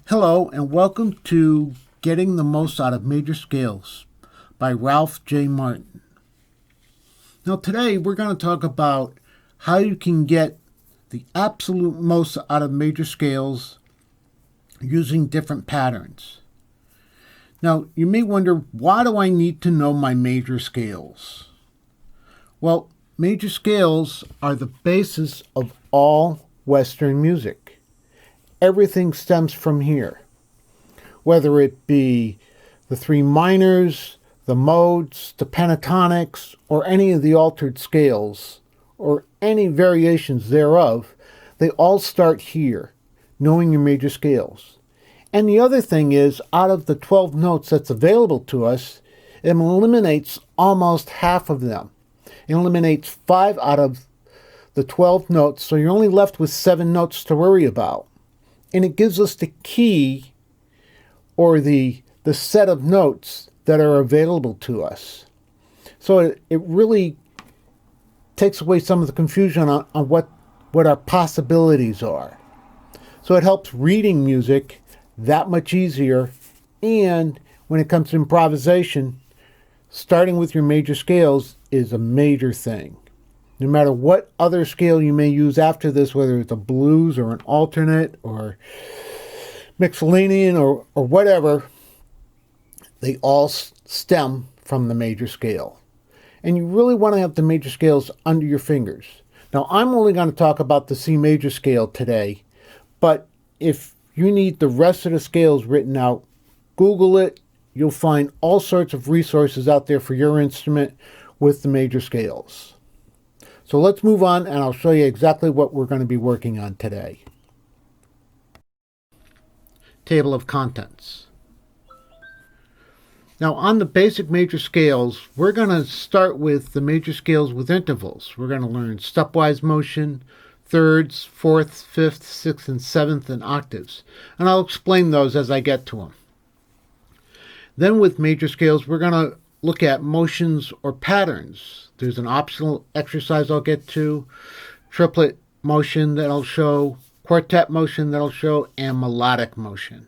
Hello and welcome to Getting the Most Out of Major Scales by Ralph J. Martin. Now today we're going to talk about how you can get the absolute most out of major scales using different patterns. Now you may wonder, why do I need to know my major scales? Well, major scales are the basis of all Western music. Everything stems from here, whether it be the three minors, the modes, the pentatonics, or any of the altered scales, or any variations thereof. They all start here, knowing your major scales. And the other thing is, out of the 12 notes that's available to us, it eliminates almost half of them. It eliminates 5 out of the 12 notes, so you're only left with 7 notes to worry about. And it gives us the key, or the set of notes that are available to us. So it really takes away some of the confusion on what our possibilities are. So it helps reading music that much easier. And when it comes to improvisation, starting with your major scales is a major thing. No matter what other scale you may use after this, whether it's a blues or an alternate or Mixolydian or whatever, they all stem from the major scale. And you really want to have the major scales under your fingers. Now, I'm only going to talk about the C major scale today, but if you need the rest of the scales written out, Google it. You'll find all sorts of resources out there for your instrument with the major scales. So let's move on, and I'll show you exactly what we're going to be working on today. Table of contents. Now, on the basic major scales, we're going to start with the major scales with intervals. We're going to learn stepwise motion, thirds, fourths, fifths, sixths, and sevenths, and octaves. And I'll explain those as I get to them. Then with major scales, we're going to look at motions or patterns. There's an optional exercise I'll get to, triplet motion that I'll show, quartet motion that I'll show, and melodic motion.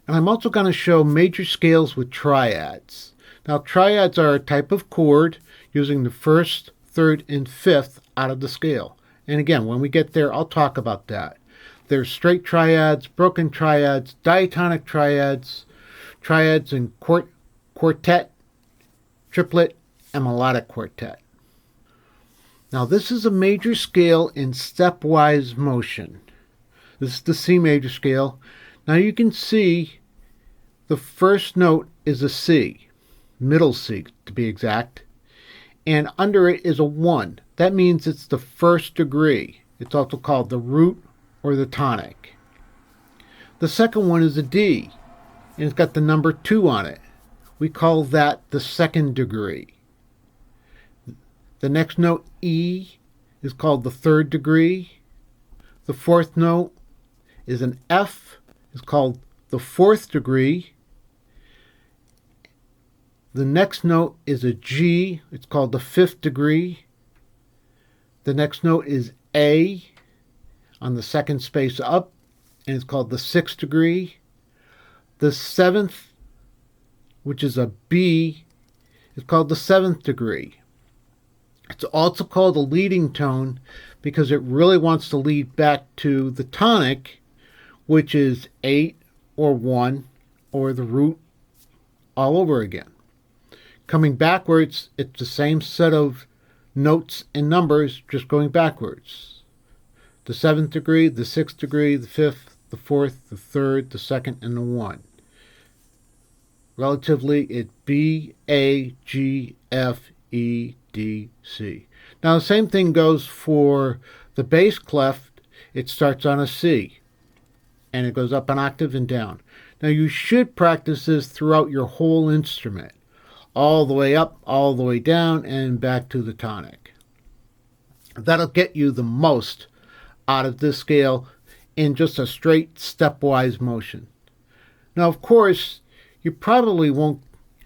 And I'm also going to show major scales with triads. Now, triads are a type of chord using the first, third, and fifth out of the scale. And again, when we get there, I'll talk about that. There's straight triads, broken triads, diatonic triads, triads and quartet, triplet, and melodic quartet. Now, this is a major scale in stepwise motion. This is the C major scale. Now you can see the first note is a C, middle C to be exact, and under it is a 1. That means it's the first degree. It's also called the root or the tonic. The second one is a D, and it's got the number 2 on it. We call that the second degree. The next note, E, is called the third degree. The fourth note is an F, is called the fourth degree. The next note is a G, it's called the fifth degree. The next note is A, on the second space up, and it's called the sixth degree. The seventh, which is a B, is called the seventh degree. It's also called a leading tone because it really wants to lead back to the tonic, which is 8 or 1 or the root all over again. Coming backwards, it's the same set of notes and numbers, just going backwards. The 7th degree, the 6th degree, the 5th, the 4th, the 3rd, the 2nd, and the 1. Relatively, it's B, A, G, F, E, D, C. Now the same thing goes for the bass clef. It starts on a C, and it goes up an octave and down. Now you should practice this throughout your whole instrument, all the way up, all the way down, and back to the tonic. That'll get you the most out of this scale in just a straight stepwise motion. Now, of course, you probably won't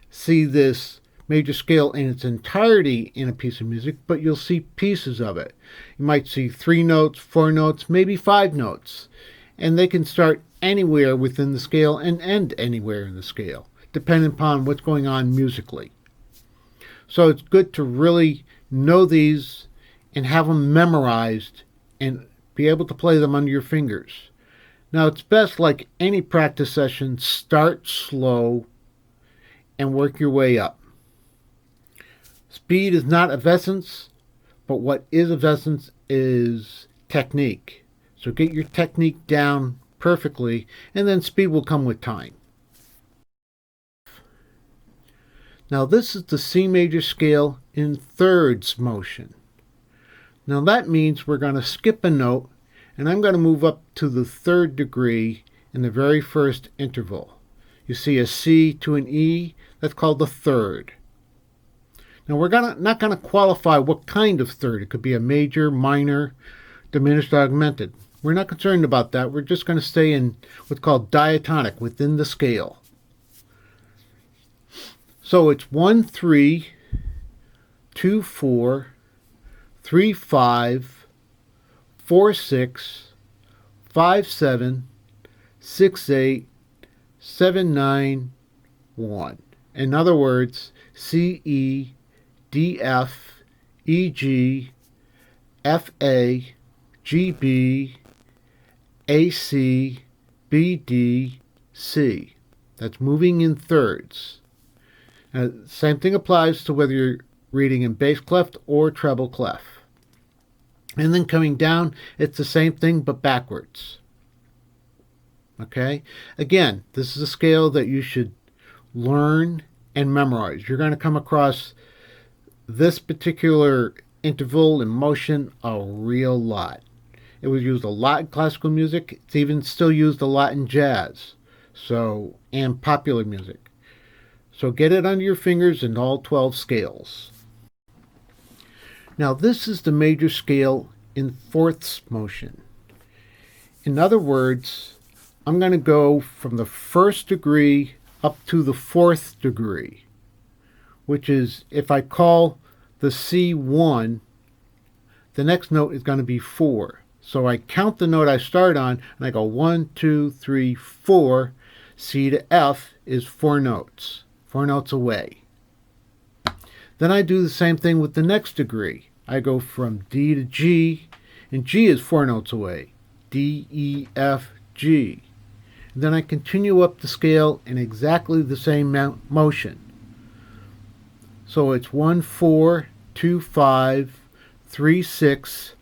see this major scale in its entirety in a piece of music, but you'll see pieces of it. You might see 3 notes, 4 notes, maybe 5 notes. and they can start anywhere within the scale and end anywhere in the scale, depending upon what's going on musically. So it's good to really know these and have them memorized and be able to play them under your fingers. Now, it's best, like any practice session, start slow and work your way up. Speed is not of essence, but what is of essence is technique. So get your technique down perfectly, and then speed will come with time. Now, this is the C major scale in thirds motion. Now, that means we're going to skip a note, and I'm going to move up to the third degree in the very first interval. You see a C to an E, that's called the third. Now, we're not going to qualify what kind of third. It could be a major, minor, diminished, augmented. We're not concerned about that. We're just going to stay in what's called diatonic within the scale. So it's 1, 3, 2, 4, 3, 5, 4, 6, 5, 7, 6, 8, 7, 9, 1. In other words, C, E, D, F, E, G, F, A, G, B, A, C, B, D, C. That's moving in thirds. Same thing applies to whether you're reading in bass clef or treble clef. And then coming down, it's the same thing but backwards. Okay? Again, this is a scale that you should learn and memorize. You're going to come across this particular interval in motion a real lot. It was used a lot in classical music. It's even still used a lot in jazz, and popular music. So get it under your fingers in all 12 scales. Now, this is the major scale in fourths motion. In other words, I'm going to go from the first degree up to the fourth degree, which is, if I call the C1, the next note is going to be 4. So I count the note I start on, and I go 1, 2, 3, 4. C to F is 4 notes. 4 notes away. Then I do the same thing with the next degree. I go from D to G, and G is 4 notes away. D, E, F, G. And then I continue up the scale in exactly the same motion. So it's 1, 4, 2, 5, 3, 6,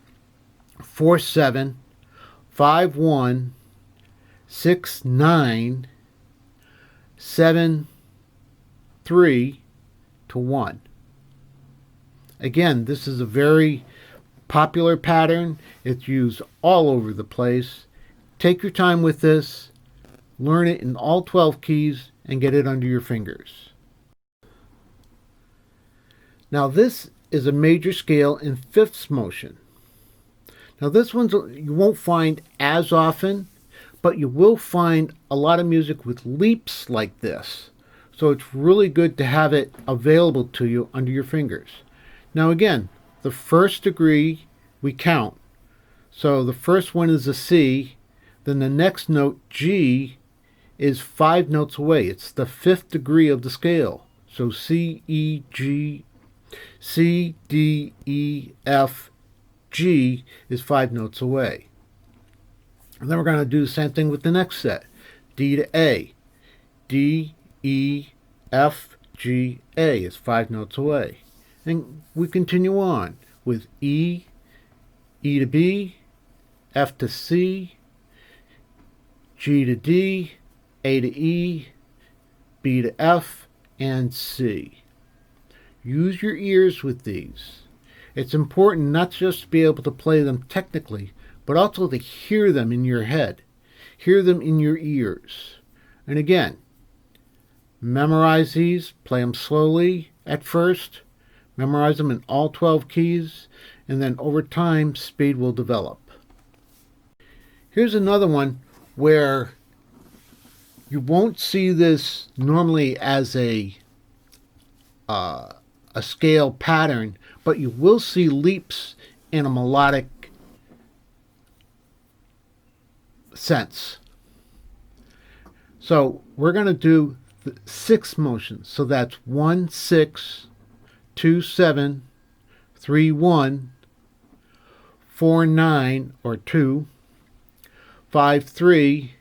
4, 7, 5, 1, 6, 9, 7, 3 to 1. Again, this is a very popular pattern. It's used all over the place. Take your time with this, learn it in all 12 keys, and get it under your fingers. Now, this is a major scale in fifths motion. Now, this one you won't find as often, but you will find a lot of music with leaps like this. So it's really good to have it available to you under your fingers. Now again, the first degree we count. So the first one is a C, then the next note, G, is 5 notes away. It's the 5th degree of the scale. So C, E, G, C, D, E, F, G is 5 notes away. And then we're going to do the same thing with the next set. D to A. D, E, F, G, A is 5 notes away. And we continue on with E, E to B, F to C, G to D, A to E, B to F, and C. Use your ears with these. It's important not just to be able to play them technically, but also to hear them in your head. Hear them in your ears. And again, memorize these, play them slowly at first, memorize them in all 12 keys, and then over time, speed will develop. Here's another one where you won't see this normally as a scale pattern, but you will see leaps in a melodic sense. So we're going to do the 6 motions. So that's 1, 6, 2, 7, 3, 1, 4, 9, or 2, 5, 3,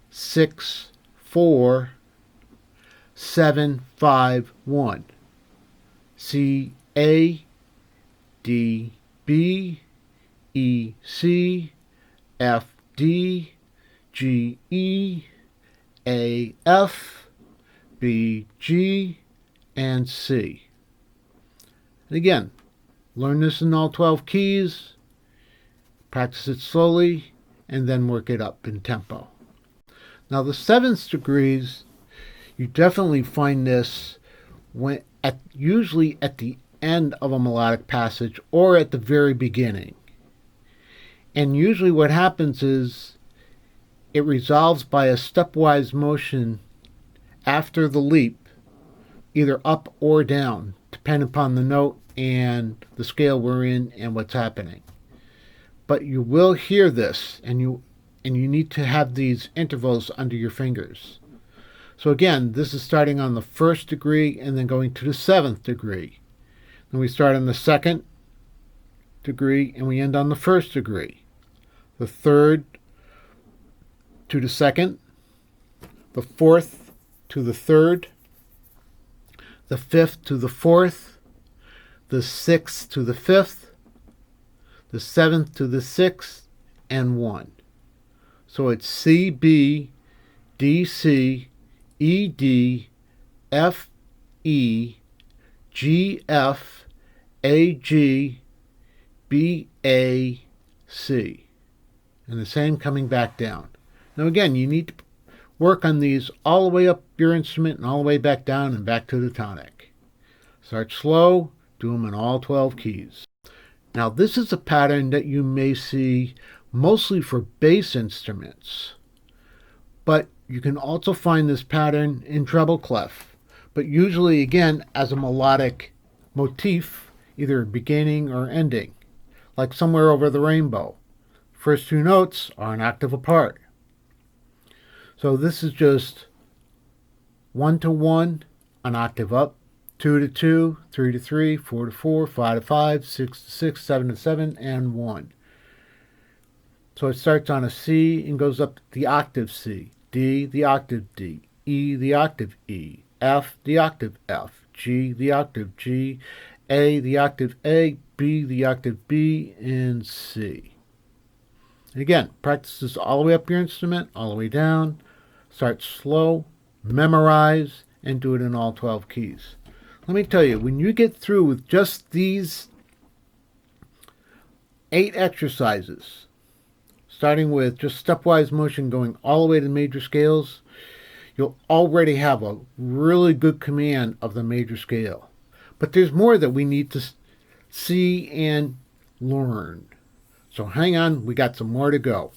6, 4, 7, 5, 1. C, A, D, B, E, C, F, D, G, E, A, F, B, G, and C. And again, learn this in all 12 keys, practice it slowly, and then work it up in tempo. Now the 7th degrees, you definitely find this usually at the end of a melodic passage or at the very beginning. And usually what happens is it resolves by a stepwise motion after the leap, either up or down, depending upon the note and the scale we're in and what's happening. But you will hear this, and you need to have these intervals under your fingers. So again, this is starting on the 1st degree and then going to the 7th degree. Then we start on the 2nd degree and we end on the 1st degree. The 3rd to the 2nd, the 4th to the 3rd, the 5th to the 4th, the 6th to the 5th, the 7th to the 6th, and 1. So it's C, B, D, C, E, D, F, E, G, F, A, G, B, A, C. And the same coming back down. Now again, you need to work on these all the way up your instrument and all the way back down and back to the tonic. Start slow, do them in all 12 keys. Now this is a pattern that you may see mostly for bass instruments, but you can also find this pattern in treble clef, but usually again as a melodic motif, either beginning or ending, like Somewhere Over the Rainbow. First 2 notes are an octave apart. So this is just 1 to 1, an octave up, 2 to 2, 3 to 3, 4 to 4, 5 to 5, 6 to 6, 7 to 7, and 1. So it starts on a C and goes up the octave C, D the octave D, E the octave E, F the octave F, G the octave G, A the octave A, B the octave B, and C. And again, practice this all the way up your instrument, all the way down. Start slow, memorize, and do it in all 12 keys. Let me tell you, when you get through with just these 8 exercises, starting with just stepwise motion going all the way to major scales, you'll already have a really good command of the major scale. But there's more that we need to see and learn. So hang on, we got some more to go.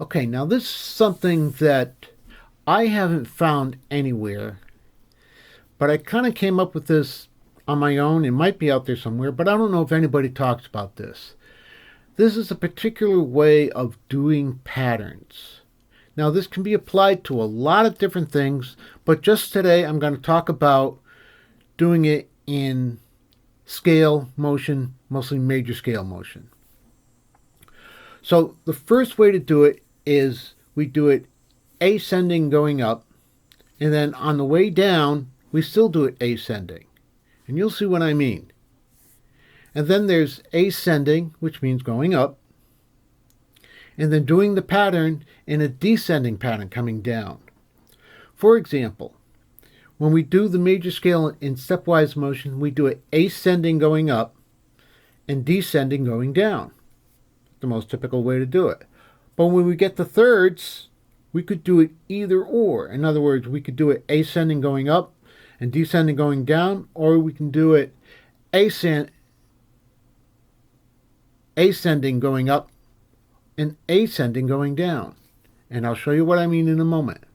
Okay, now this is something that I haven't found anywhere, but I kind of came up with this on my own. It might be out there somewhere, but I don't know if anybody talks about this. This is a particular way of doing patterns. Now, this can be applied to a lot of different things, but just today I'm going to talk about doing it in scale motion, mostly major scale motion. So the first way to do it is we do it ascending going up, and then on the way down, we still do it ascending. And you'll see what I mean. And then there's ascending, which means going up, and then doing the pattern in a descending pattern coming down. For example, when we do the major scale in stepwise motion, we do it ascending going up and descending going down. The most typical way to do it. But when we get to thirds, we could do it either or. In other words, we could do it ascending going up and descending going down, or we can do it ascending going up and ascending going down. And I'll show you what I mean in a moment.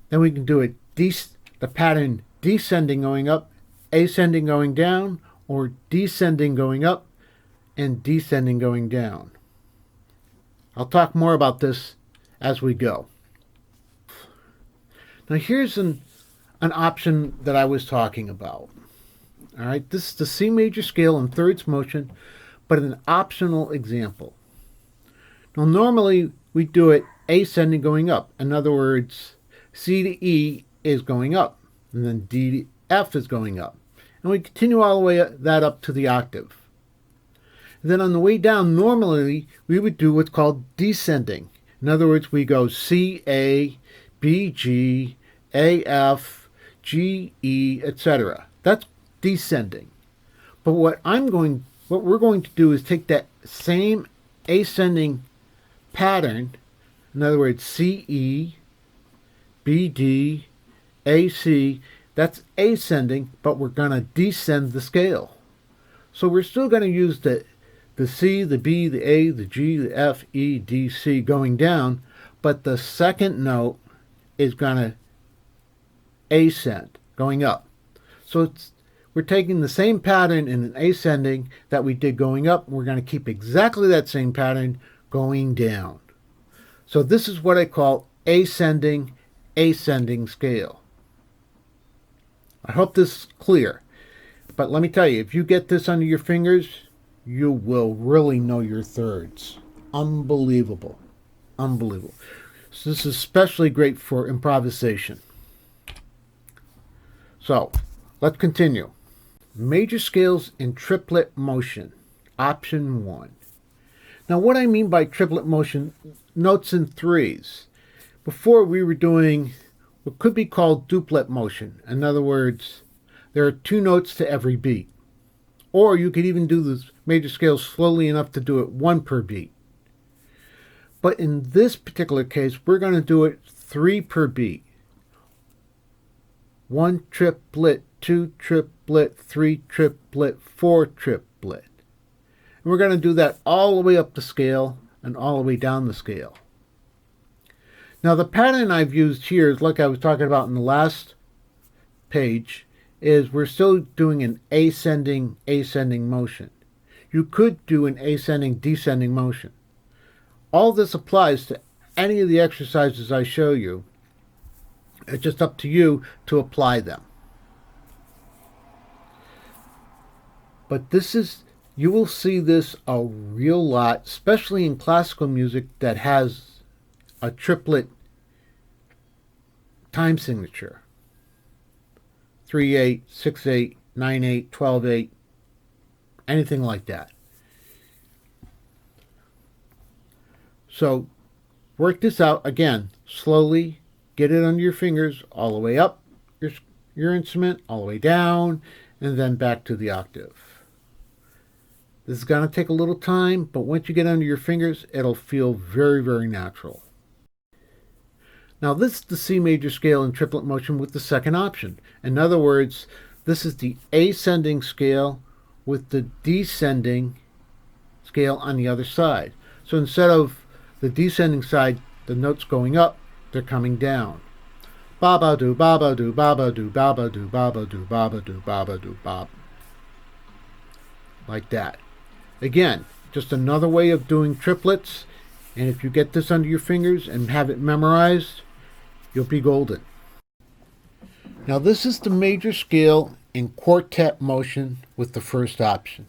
Then we can do it the pattern descending going up, ascending going down, or descending going up and descending going down. I'll talk more about this as we go. Now here's an option that I was talking about. All right, this is the C major scale in thirds motion, but an optional example. Now normally we do it ascending going up. In other words, C to E is going up, and then D to F is going up. And we continue all the way that up to the octave. And then on the way down, normally we would do what's called descending. In other words, we go C, A, B, G, A, F, G, E, etc. That's descending. But what we're going to do is take that same ascending pattern, in other words, C, E, B, D, A, C, that's ascending, but we're going to descend the scale. So we're still going to use the C, the B, the A, the G, the F, E, D, C going down, but the second note is going to ascend, going up. So we're taking the same pattern in an ascending that we did going up, and we're going to keep exactly that same pattern going down. So this is what I call ascending scale. I hope this is clear. But let me tell you, if you get this under your fingers, you will really know your thirds. Unbelievable. Unbelievable. So this is especially great for improvisation. So, let's continue. Major scales in triplet motion. Option 1. Now what I mean by triplet motion, notes in threes. Before we were doing what could be called duplet motion. In other words, there are 2 notes to every beat. Or you could even do the major scales slowly enough to do it 1 per beat. But in this particular case, we're going to do it 3 per beat. 1 triplet, 2 triplet, 3 triplet, 4 triplet. And we're going to do that all the way up the scale and all the way down the scale. Now the pattern I've used here is like I was talking about in the last page, is we're still doing an ascending motion. You could do an ascending descending motion. All this applies to any of the exercises I show you. It's just up to you to apply them. But you will see this a real lot, especially in classical music that has a triplet time signature. 3/8, 6/8, 9/8, 12/8, anything like that. So work this out again, slowly, get it under your fingers all the way up your instrument, all the way down, and then back to the octave. This is going to take a little time, but once you get under your fingers, it'll feel very, very natural. Now this is the C major scale in triplet motion with the second option. In other words, this is the ascending scale with the descending scale on the other side. So instead of the descending side, the notes going up, they're coming down. Ba-ba do, ba-ba do, ba-ba do, ba-ba do, ba-ba do, ba-ba do, ba-ba do, ba. Like that. Again, just another way of doing triplets, and if you get this under your fingers and have it memorized, you'll be golden. Now this is the major scale in quartet motion with the first option.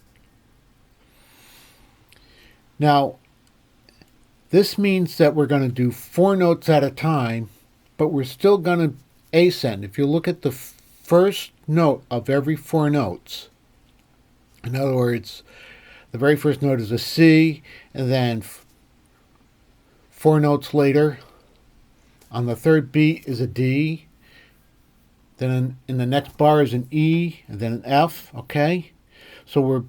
Now, this means that we're going to do 4 notes at a time, but we're still going to ascend. If you look at the first note of every 4 notes, in other words, the very first note is a C, and then 4 notes later, on the third beat is a D, then in the next bar is an E, and then an F, okay? So we're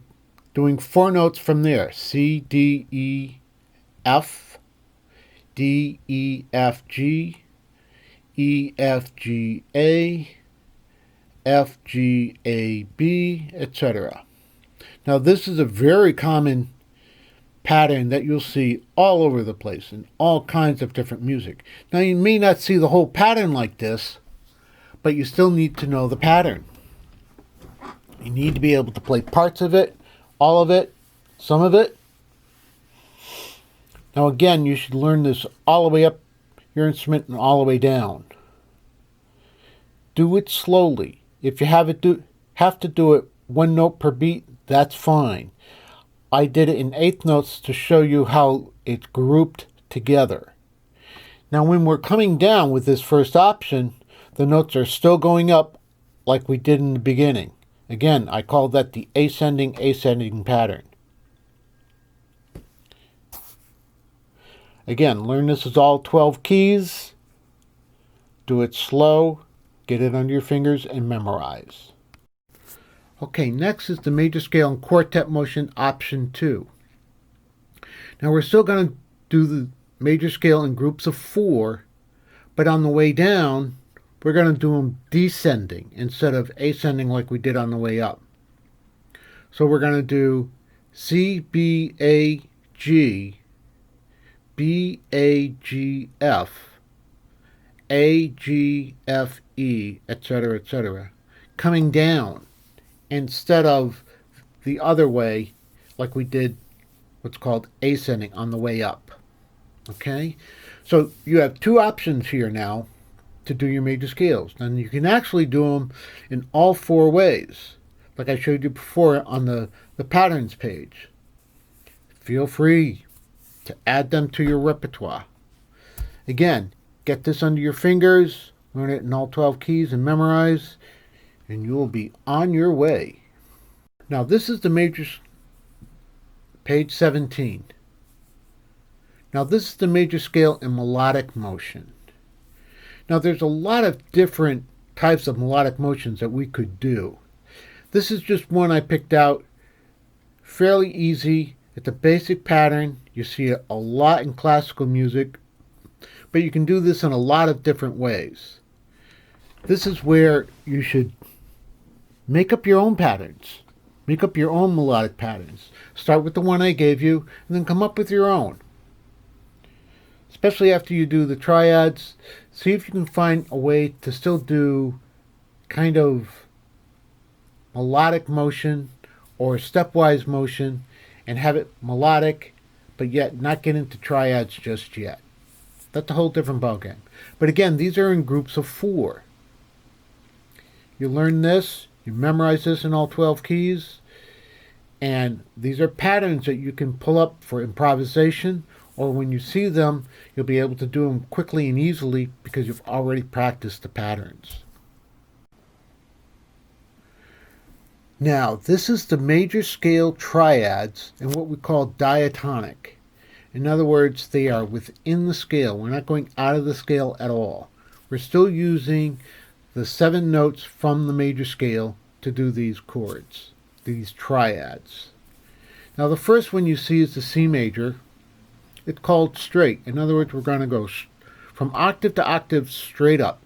doing 4 notes from there, C, D, E, F, D, E, F, G, E, F, G, A, F, G, A, B, etc. Now this is a very common pattern that you'll see all over the place in all kinds of different music. Now you may not see the whole pattern like this, but you still need to know the pattern. You need to be able to play parts of it, all of it, some of it. Now again, you should learn this all the way up your instrument and all the way down. Do it slowly. If you have to do it one note per beat, that's fine. I did it in eighth notes to show you how it's grouped together. Now when we're coming down with this first option, the notes are still going up like we did in the beginning. Again, I call that the ascending pattern. Again, learn this as all 12 keys. Do it slow, get it under your fingers, and memorize. Okay, next is the major scale and quartet motion option 2. Now we're still going to do the major scale in groups of 4, but on the way down, we're going to do them descending instead of ascending like we did on the way up. So we're going to do C, B, A, G, B, A, G, F, A, G, F, E, etc., etc., coming down instead of the other way like we did what's called ascending on the way up. Okay? So you have two options here now to do your major scales. And you can actually do them in all 4 ways, like I showed you before on the patterns page. Feel free to add them to your repertoire. Again, get this under your fingers, learn it in all 12 keys and memorize, and you will be on your way. Now this is the major, page 17. Now this is the major scale in melodic motion. Now there's a lot of different types of melodic motions that we could do. This is just one I picked out, fairly easy. It's a basic pattern. You see it a lot in classical music, but you can do this in a lot of different ways. This is where you should make up your own patterns. Make up your own melodic patterns. Start with the one I gave you, and then come up with your own. Especially after you do the triads, see if you can find a way to still do kind of melodic motion or stepwise motion and have it melodic, but yet not get into triads just yet. That's a whole different ballgame. But again, these are in groups of 4. You learn this, you memorize this in all 12 keys, and these are patterns that you can pull up for improvisation, or when you see them, you'll be able to do them quickly and easily because you've already practiced the patterns. Now, this is the major scale triads and what we call diatonic. In other words, they are within the scale. We're not going out of the scale at all. We're still using the 7 notes from the major scale to do these chords, these triads. Now, the first one you see is the C major. It's called straight. In other words, we're going to go from octave to octave straight up.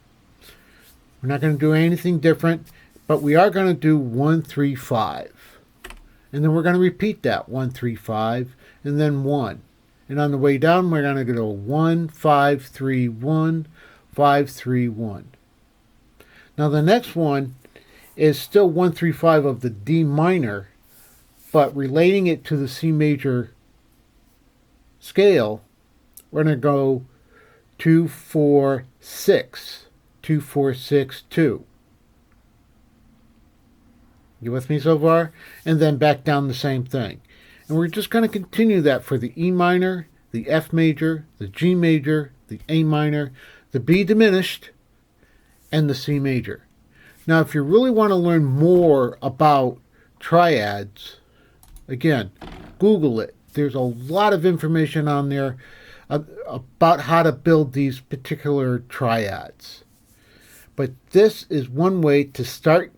We're not going to do anything different, but we are going to do 1, 3, 5. And then we're going to repeat that 1, 3, 5, and then 1. And on the way down, we're going to go 1, 5, 3, 1, 5, 3, 1. Now the next one is still 1, 3, 5 of the D minor, but relating it to the C major scale, we're going to go 2, 4, 6, 2, 4, 6, 2. You with me so far? And then back down the same thing. And we're just going to continue that for the E minor, the F major, the G major, the A minor, the B diminished, and the C major. Now, if you really want to learn more about triads, again, Google it. There's a lot of information on there about how to build these particular triads. But this is one way to start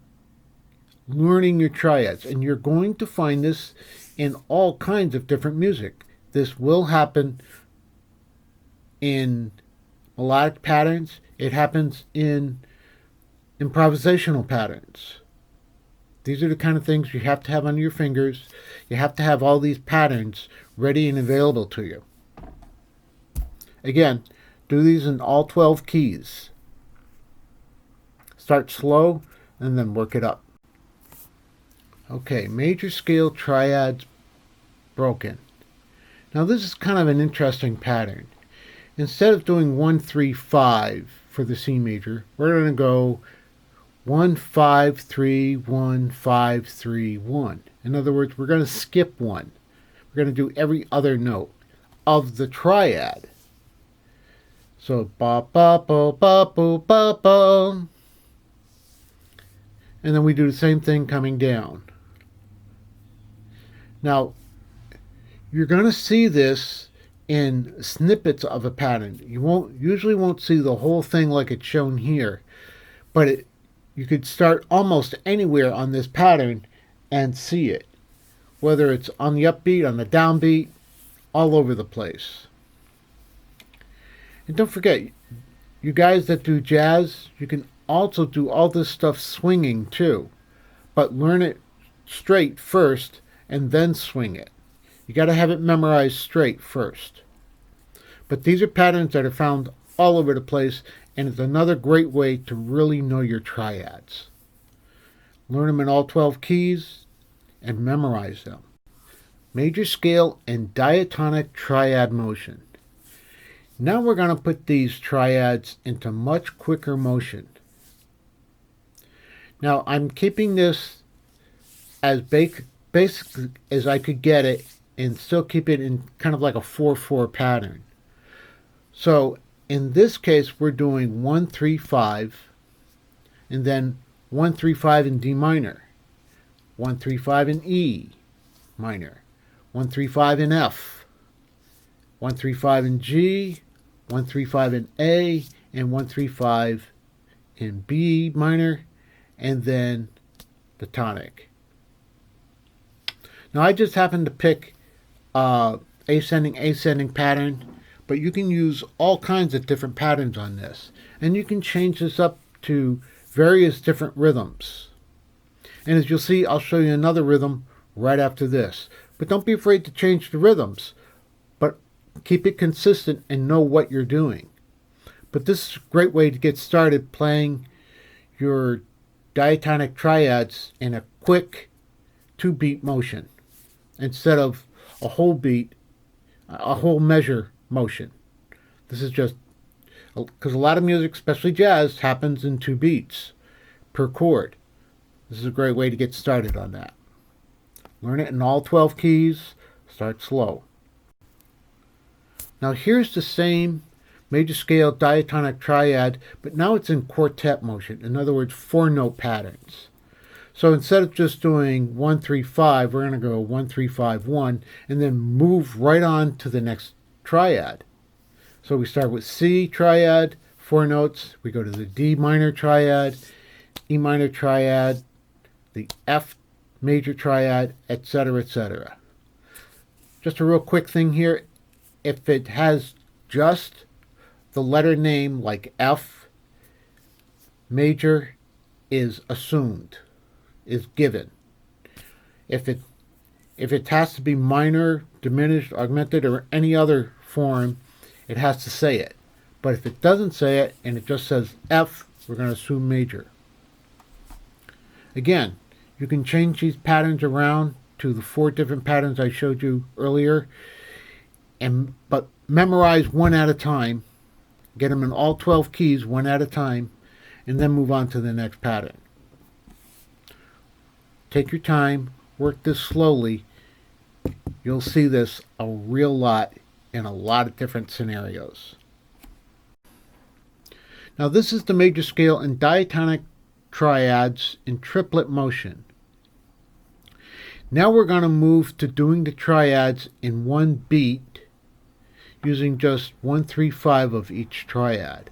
learning your triads. And you're going to find this in all kinds of different music. This will happen in melodic patterns. It happens in improvisational patterns. These are the kind of things you have to have on your fingers. You have to have all these patterns ready and available to you. Again, do these in all 12 keys. Start slow and then work it up. Okay, major scale triads broken. Now this is kind of an interesting pattern. Instead of doing 1, 3, 5 for the C major, we're going to go 1, 5, 3, 1, 5, 3, 1. In other words, we're going to skip one. We're going to do every other note of the triad. So ba ba ba ba ba ba ba. And then we do the same thing coming down. Now, you're going to see this in snippets of a pattern. You usually won't see the whole thing like it's shown here, but you could start almost anywhere on this pattern and see it, whether it's on the upbeat, on the downbeat, all over the place. And don't forget, you guys that do jazz, you can also do all this stuff swinging too, but learn it straight first and then swing it. You got to have it memorized straight first. But these are patterns that are found all over the place, and it's another great way to really know your triads. Learn them in all 12 keys and memorize them. Major scale and diatonic triad motion. Now we're going to put these triads into much quicker motion. Now I'm keeping this as basic as I could get it and still keep it in kind of like a 4/4 pattern. So in this case we're doing 1, 3, 5 and then 1, 3, 5 in D minor, 1, 3, 5 in E minor, 1, 3, 5 in F, 1, 3, 5 in G, 1, 3, 5 in A, and 1, 3, 5 in B minor, and then the tonic. Now I just happened to pick ascending pattern, but you can use all kinds of different patterns on this, and you can change this up to various different rhythms. And as you'll see, I'll show you another rhythm right after this. But don't be afraid to change the rhythms, but keep it consistent and know what you're doing. But this is a great way to get started playing your diatonic triads in a quick 2-beat motion instead of a whole beat, a whole measure motion. This is just because a lot of music, especially jazz, happens in 2 beats per chord. This is a great way to get started on that. Learn it in all 12 keys. Start slow. Now here's the same major scale diatonic triad, but now it's in quartet motion. In other words, 4-note patterns. So instead of just doing 1, 3, 5, we're going to go 1, 3, 5, 1, and then move right on to the next triad. So we start with C triad, 4 notes. We go to the D minor triad, E minor triad, the F major triad, etc., etc. Just a real quick thing here. If it has just the letter name like F, major is assumed, is given. If it has to be minor, diminished, augmented, or any other form, it has to say it. But if it doesn't say it and it just says F, we're going to assume major. Again, you can change these patterns around to the 4 different patterns I showed you earlier, but memorize one at a time. Get them in all 12 keys one at a time, and then move on to the next pattern. Take your time, work this slowly. You'll see this a real lot in a lot of different scenarios. Now this is the major scale and diatonic triads in triplet motion. Now we're going to move to doing the triads in 1 beat using just 1, 3, 5 of each triad.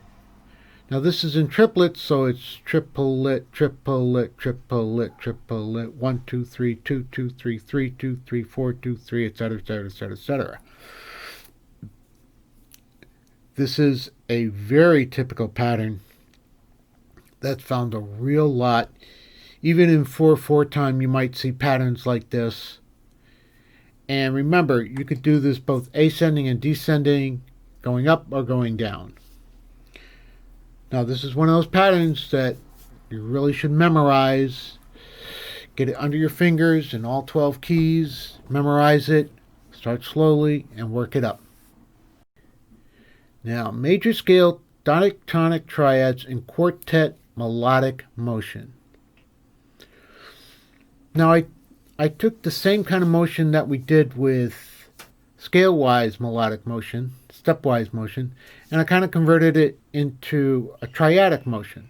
Now this is in triplets, so it's triplet, triplet, triplet, triplet, 1, 2, 3, 2, 2, 3, 3, 2, 3, 4, 2, 3, etc., etc., etc., etc. This is a very typical pattern that's found a real lot. Even in 4/4 time, you might see patterns like this. And remember, you could do this both ascending and descending, going up or going down. Now, this is one of those patterns that you really should memorize. Get it under your fingers in all 12 keys, memorize it, Start slowly and work it up. Now, major scale diatonic triads in quartet melodic motion. Now, I took the same kind of motion that we did with scale-wise melodic motion, stepwise motion, and I kind of converted it into a triadic motion.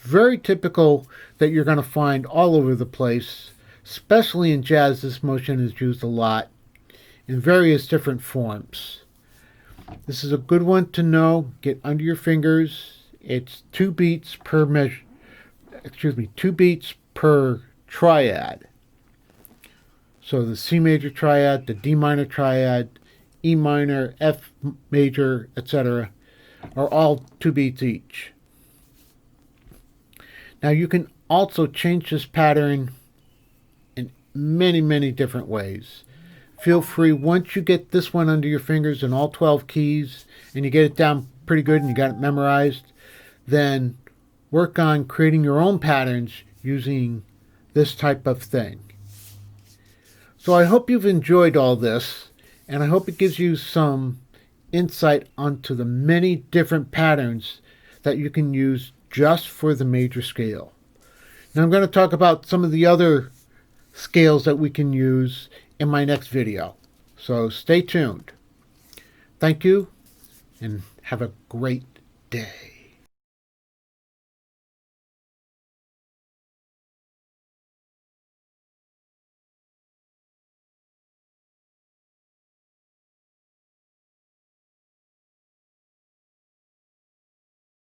Very typical that you're going to find all over the place, especially in jazz. This motion is used a lot in various different forms. This is a good one to know. Get under your fingers. It's 2 beats per measure. 2 beats per triad. So the C major triad, the D minor triad, E minor, F major, etc. are all 2 beats each. Now you can also change this pattern in many, many different ways. Feel free, once you get this one under your fingers in all 12 keys and you get it down pretty good and you got it memorized, then work on creating your own patterns using this type of thing. So I hope you've enjoyed all this, and I hope it gives you some insight onto the many different patterns that you can use just for the major scale. Now I'm going to talk about some of the other scales that we can use in my next video. So stay tuned. Thank you, and have a great day.